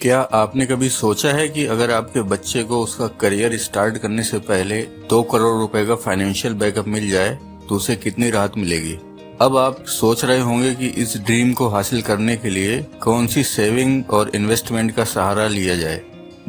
क्या आपने कभी सोचा है कि अगर आपके बच्चे को उसका करियर स्टार्ट करने से पहले 2 करोड़ रुपए का फाइनेंशियल बैकअप मिल जाए तो उसे कितनी राहत मिलेगी। अब आप सोच रहे होंगे कि इस ड्रीम को हासिल करने के लिए कौन सी सेविंग और इन्वेस्टमेंट का सहारा लिया जाए।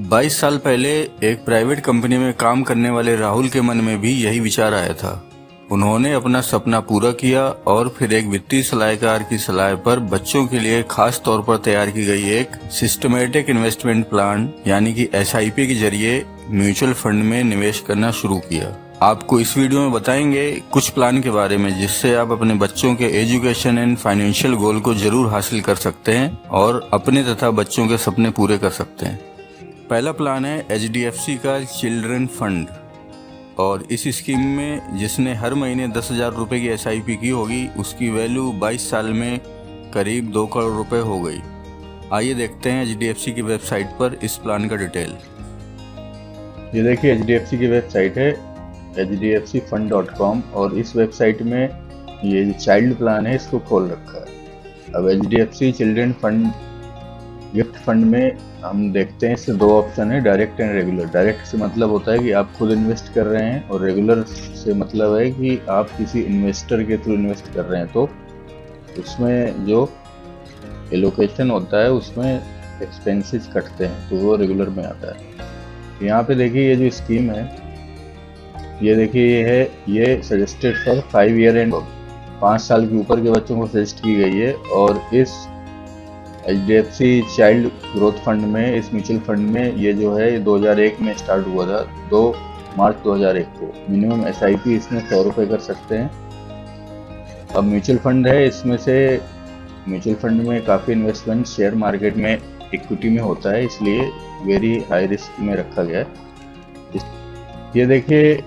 22 साल पहले एक प्राइवेट कंपनी में काम करने वाले राहुल के मन में भी यही विचार आया था। उन्होंने अपना सपना पूरा किया और फिर एक वित्तीय सलाहकार की सलाह पर बच्चों के लिए खास तौर पर तैयार की गई एक सिस्टमेटिक इन्वेस्टमेंट प्लान यानी कि SIP के जरिए म्यूचुअल फंड में निवेश करना शुरू किया। आपको इस वीडियो में बताएंगे कुछ प्लान के बारे में जिससे आप अपने बच्चों के एजुकेशन एंड फाइनेंशियल गोल को जरूर हासिल कर सकते हैं और अपने तथा बच्चों के सपने पूरे कर सकते हैं। पहला प्लान है HDFC का चिल्ड्रन फंड और इस स्कीम में जिसने हर महीने 10,000 रुपए की SIP की होगी उसकी वैल्यू 22 साल में करीब 2 करोड़ रुपए हो गई। आइए देखते हैं HDFC की वेबसाइट पर इस प्लान का डिटेल। ये देखिए HDFC की वेबसाइट है hdfcfund.com और इस वेबसाइट में ये जो चाइल्ड प्लान है इसको खोल रखा है। अब HDFC children fund gift fund में हम देखते हैं इससे दो ऑप्शन है, डायरेक्ट एंड रेगुलर। डायरेक्ट से मतलब होता है कि आप खुद इन्वेस्ट कर रहे हैं और रेगुलर से मतलब है कि आप किसी इन्वेस्टर के थ्रू इन्वेस्ट कर रहे हैं। तो उसमें जो एलोकेशन होता है उसमें एक्सपेंसेस कटते हैं तो वो रेगुलर में आता है। यहाँ पे देखिए ये जो स्कीम है ये देखिए ये सजेस्टेड फॉर 5 ईयर एंड 5 साल के ऊपर के बच्चों को सजेस्ट की गई है। और इस HDFC चाइल्ड ग्रोथ फंड में इस म्यूचुअल फंड में ये जो है 2001 में स्टार्ट हुआ था, 2 मार्च 2001 को। मिनिमम SIP इसमें 100 रुपये कर सकते हैं। अब म्यूचुअल फंड है, इसमें से म्यूचुअल फंड में काफ़ी इन्वेस्टमेंट शेयर मार्केट में इक्विटी में होता है, इसलिए वेरी हाई रिस्क में रखा गया है। ये देखिए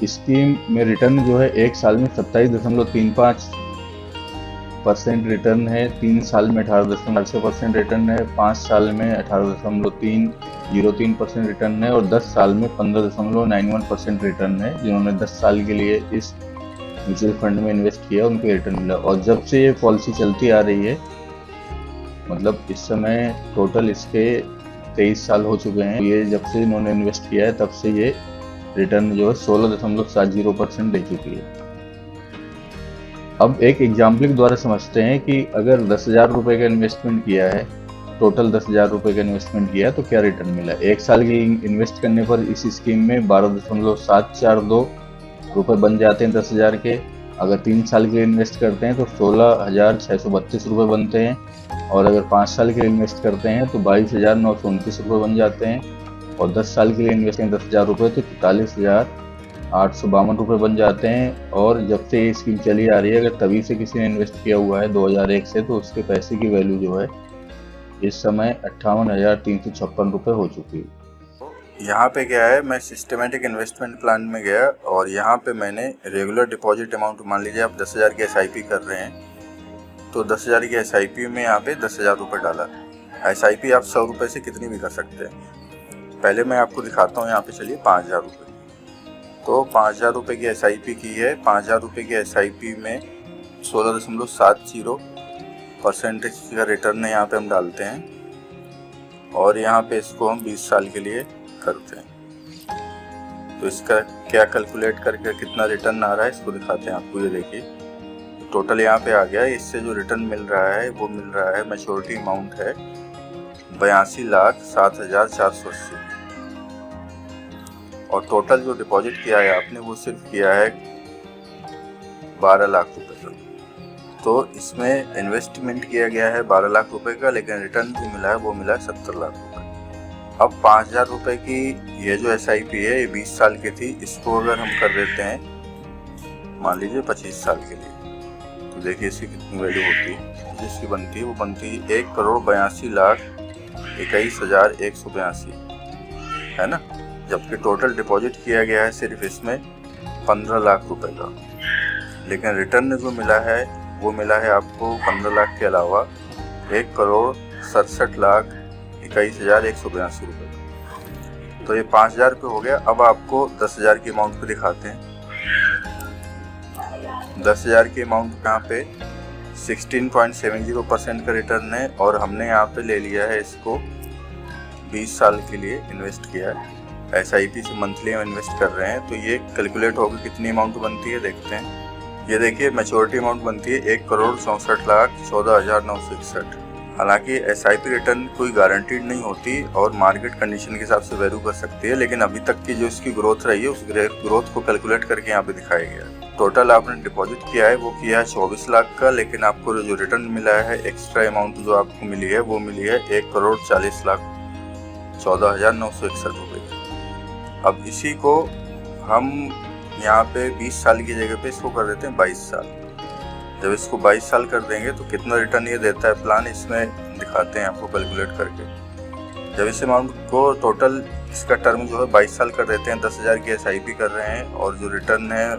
स्कीम में रिटर्न जो है 1 साल में 27.35% रिटर्न है, 3 साल में 18.6% रिटर्न है, 5 साल में 18.303% रिटर्न है और 10 साल में 15.91% रिटर्न है। जिन्होंने 10 साल के लिए इस म्यूचुअल फंड में इन्वेस्ट किया उनको रिटर्न मिला। और जब से ये पॉलिसी चलती आ रही है, मतलब इस समय टोटल इसके 23 साल हो चुके हैं, ये जब से इन्होंने इन्वेस्ट किया है तब से ये रिटर्न जो है 16.70% दे चुकी है। अब एक एग्जाम्पल के द्वारा समझते हैं कि अगर 10,000 रुपये का इन्वेस्टमेंट किया है, टोटल 10,000 रुपये का इन्वेस्टमेंट किया है तो क्या रिटर्न मिला। 1 साल की इन्वेस्ट करने पर इस स्कीम में 12.742 रुपये बन जाते हैं 10,000 के। अगर 3 साल के लिए इन्वेस्ट करते हैं तो 16,632 रुपये बनते हैं और अगर 5 साल के लिए इन्वेस्ट करते हैं तो 22,929 रुपये बन जाते हैं और 10 साल के लिए इन्वेस्ट करें 10,000 रुपये तो 44,852 रुपये बन जाते हैं। और जब से ये स्कीम चली आ रही है, अगर तभी से किसी ने इन्वेस्ट किया हुआ है 2001 से, तो उसके पैसे की वैल्यू जो है इस समय 58,356 रुपये हो चुकी है। यहाँ पे क्या है, मैं सिस्टमेटिक इन्वेस्टमेंट प्लान में गया और यहाँ पे मैंने रेगुलर डिपॉजिट अमाउंट, मान लीजिए आप 10,000 की SIP कर रहे हैं तो 10,000 की SIP में यहाँ पे 10,000 रुपये डाला। SIP आप 100 रुपये से कितनी भी कर सकते हैं। पहले मैं आपको दिखाता हूँ, यहाँ पे चलिए 5,000 रुपये। तो 5,000 रुपये की SIP की है। 5,000 रुपये की SIP में 16.70% का रिटर्न यहाँ पे हम डालते हैं और यहाँ पे इसको हम 20 साल के लिए करते हैं। तो इसका क्या कैलकुलेट करके कितना रिटर्न आ रहा है इसको दिखाते हैं आपको। ये देखिए टोटल यहाँ पे आ गया। इससे जो रिटर्न मिल रहा है वो मिल रहा है, मैच्योरिटी अमाउंट है 82,07,480 और टोटल जो डिपॉजिट किया है आपने वो सिर्फ किया है 12 लाख रुपए का। तो इसमें इन्वेस्टमेंट किया गया है 12 लाख रुपए का, लेकिन रिटर्न जो मिला है वो मिला है 70 लाख रुपए। अब 5,000 रुपये की ये जो SIP है ये 20 साल की थी, इसको अगर हम कर देते हैं मान लीजिए 25 साल के लिए, तो देखिए इसकी कितनी वैल्यू होती है। जिसकी बनती है वो बनती है 1,82,21,182 है ना। जबकि टोटल डिपॉजिट किया गया है सिर्फ इसमें 15 लाख रुपए का, लेकिन रिटर्न जो मिला है वो मिला है आपको 15 लाख के अलावा 1,67,21,182 रुपये का। तो ये 5,000 रुपये हो गया। अब आपको 10,000 की अमाउंट पे दिखाते हैं। 10,000 की अमाउंट यहाँ पे 16.70% का रिटर्न है और हमने यहाँ पे ले लिया है इसको 20 साल के लिए इन्वेस्ट किया है, SIP से मंथली इन्वेस्ट कर रहे हैं, तो ये कैलकुलेट होकर कितनी अमाउंट बनती है देखते हैं। ये देखिए मैच्योरिटी अमाउंट बनती है 1,64,14,961। हालांकि SIP रिटर्न कोई गारंटीड नहीं होती और मार्केट कंडीशन के हिसाब से वैल्यू कर सकती है, लेकिन अभी तक की जो इसकी ग्रोथ रही है उस ग्रोथ को कैलकुलेट करके यहाँ पे दिखाया गया है। टोटल आपने डिपॉजिट किया है वो किया है 24 लाख का, लेकिन आपको जो रिटर्न मिला है एक्स्ट्रा अमाउंट जो आपको मिली है वो मिली है 1,40,14,961 रुपये। अब इसी को हम यहाँ पे 20 साल की जगह पे इसको कर देते हैं 22 साल। जब इसको 22 साल कर देंगे तो कितना रिटर्न ये देता है प्लान इसमें दिखाते हैं आपको कैलकुलेट करके। जब इस अमाउंट को टोटल इसका टर्म जो है 22 साल कर देते हैं, 10,000 की SIP कर रहे हैं और जो रिटर्न है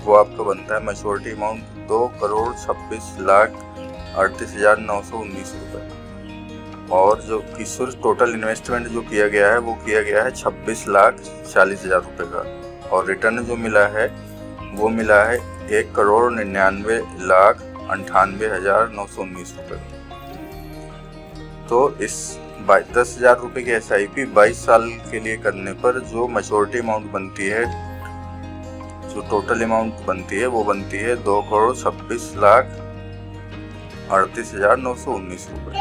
वो आपका बनता है मैच्योरिटी अमाउंट 2,26,38,919 रुपये। और जो किशोर टोटल इन्वेस्टमेंट जो किया गया है वो किया गया है 26,40,000 रुपये का, और रिटर्न जो मिला है वो मिला है 1,99,98,919 रुपये। तो इस 10,000 रुपये की SIP 22 साल के लिए करने पर जो मैच्योरिटी अमाउंट बनती है, जो टोटल अमाउंट बनती है वो बनती है 2,26,38,919 रुपये।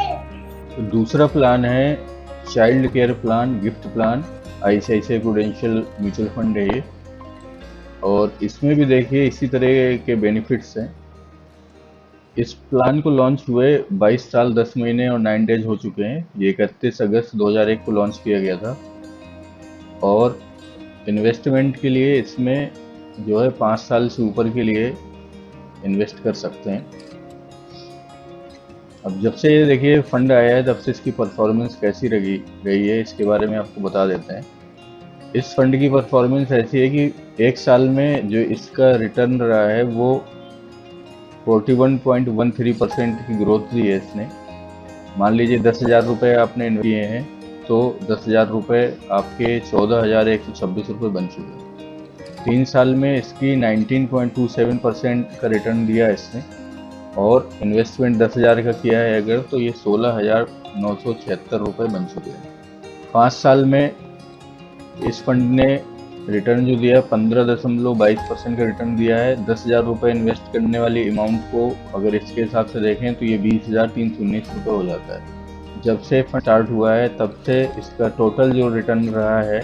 तो दूसरा प्लान है child care plan, gift plan, ICICI prudential mutual fund है ये, और इसमें भी देखिए इसी तरह के बेनिफिट्स हैं। इस प्लान को लॉन्च हुए 22 साल 10 महीने और 9 डेज हो चुके हैं। ये 31 अगस्त 2001 को लॉन्च किया गया था, और इन्वेस्टमेंट के लिए इसमें जो है 5 साल से ऊपर के लिए इन्वेस्ट कर सकते हैं। अब जब से ये देखिए फंड आया है तब से इसकी परफॉर्मेंस कैसी रही है इसके बारे में आपको बता देते हैं। इस फंड की परफॉर्मेंस ऐसी है कि एक साल में जो इसका रिटर्न रहा है वो 41.13% की ग्रोथ दी है इसने। मान लीजिए 10,000 रुपये आपने इन्वेस्ट किए हैं तो 10,000 रुपये आपके 14,126 रुपये बन चुके हैं। 3 साल में इसकी 19.27% का रिटर्न दिया इसने, और इन्वेस्टमेंट 10,000 का किया है अगर तो ये 16,976 रुपये बन चुके हैं। 5 साल में इस फंड ने रिटर्न जो दिया 15.22% का रिटर्न दिया है। 10,000 रुपये इन्वेस्ट करने वाली अमाउंट को अगर इसके हिसाब से देखें तो ये 20,319 रुपये हो जाता है। जब से फंड स्टार्ट हुआ है तब से इसका टोटल जो रिटर्न रहा है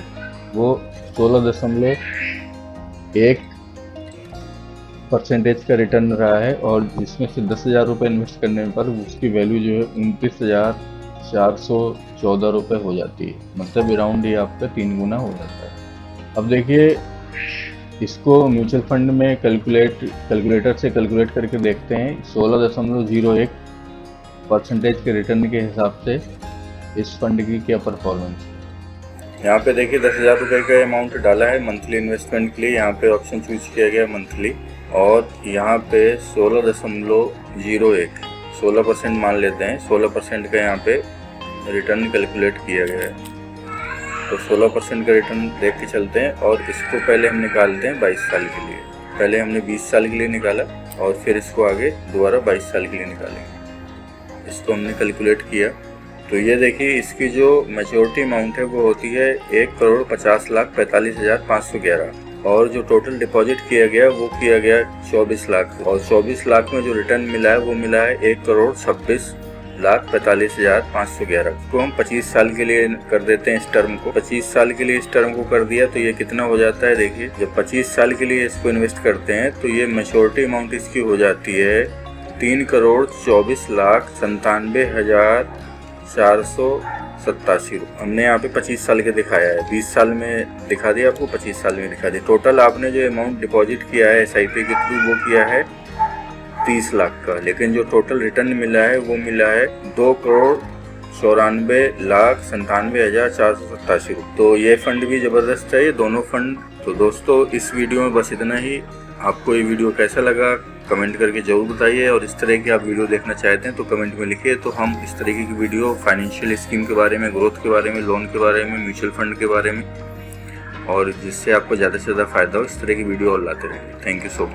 वो 16.1% का रिटर्न रहा है, और जिसमें से 10,000 रुपये इन्वेस्ट करने पर उसकी वैल्यू जो है 29,414 रुपये हो जाती है। मतलब अराउंड ये आपका 3 गुना हो जाता है। अब देखिए इसको म्यूचुअल फंड में कैलकुलेटर से कैलकुलेट करके देखते हैं 16.01% के रिटर्न के हिसाब से इस फंड की क्या परफॉर्मेंस है। यहाँ पे देखिए 10,000 रुपये का अमाउंट डाला है मंथली इन्वेस्टमेंट के लिए। यहाँ पे ऑप्शन चूज किया गया मंथली, और यहाँ पे 16% मान लेते हैं। 16% का यहाँ पे रिटर्न कैलकुलेट किया गया है, तो 16% का रिटर्न देख के चलते हैं। और इसको पहले हम निकालते हैं 22 साल के लिए। पहले हमने 20 साल के लिए निकाला और फिर इसको आगे दोबारा 22 साल के लिए निकालेंगे। इसको हमने कैलकुलेट किया तो ये देखिए इसकी जो मैच्योरिटी अमाउंट है वो होती है 1,50,45,511, और जो टोटल डिपॉजिट किया गया वो किया गया 24 लाख, और 24 लाख में जो रिटर्न मिला है वो मिला है 1,26,45,511। इसको हम 25 साल के लिए कर देते हैं। इस टर्म को 25 साल के लिए इस टर्म को कर दिया तो ये कितना हो जाता है। देखिए जब 25 साल के लिए इसको इन्वेस्ट करते हैं तो ये मैच्योरिटी अमाउंट इसकी हो जाती है 3,24,97,487 रुपये। हमने यहाँ पे 25 साल के दिखाया है, 20 साल में दिखा दिया आपको, 25 साल में दिखा दिया। टोटल आपने जो अमाउंट डिपॉजिट किया है SIP के थ्रू वो किया है 30 लाख का, लेकिन जो टोटल रिटर्न मिला है वो मिला है 2,94,97,487 रुपये। तो ये फंड भी ज़बरदस्त है, ये दोनों फंड। तो दोस्तों इस वीडियो में बस इतना ही। आपको ये वीडियो कैसा लगा कमेंट करके ज़रूर बताइए, और इस तरह की आप वीडियो देखना चाहते हैं तो कमेंट में लिखिए, तो हम इस तरीके की वीडियो फाइनेंशियल स्कीम के बारे में, ग्रोथ के बारे में, लोन के बारे में, म्यूचुअल फंड के बारे में, और जिससे आपको ज़्यादा से ज़्यादा फ़ायदा हो, इस तरह की वीडियो और लाते रहेंगे। Thank you so much.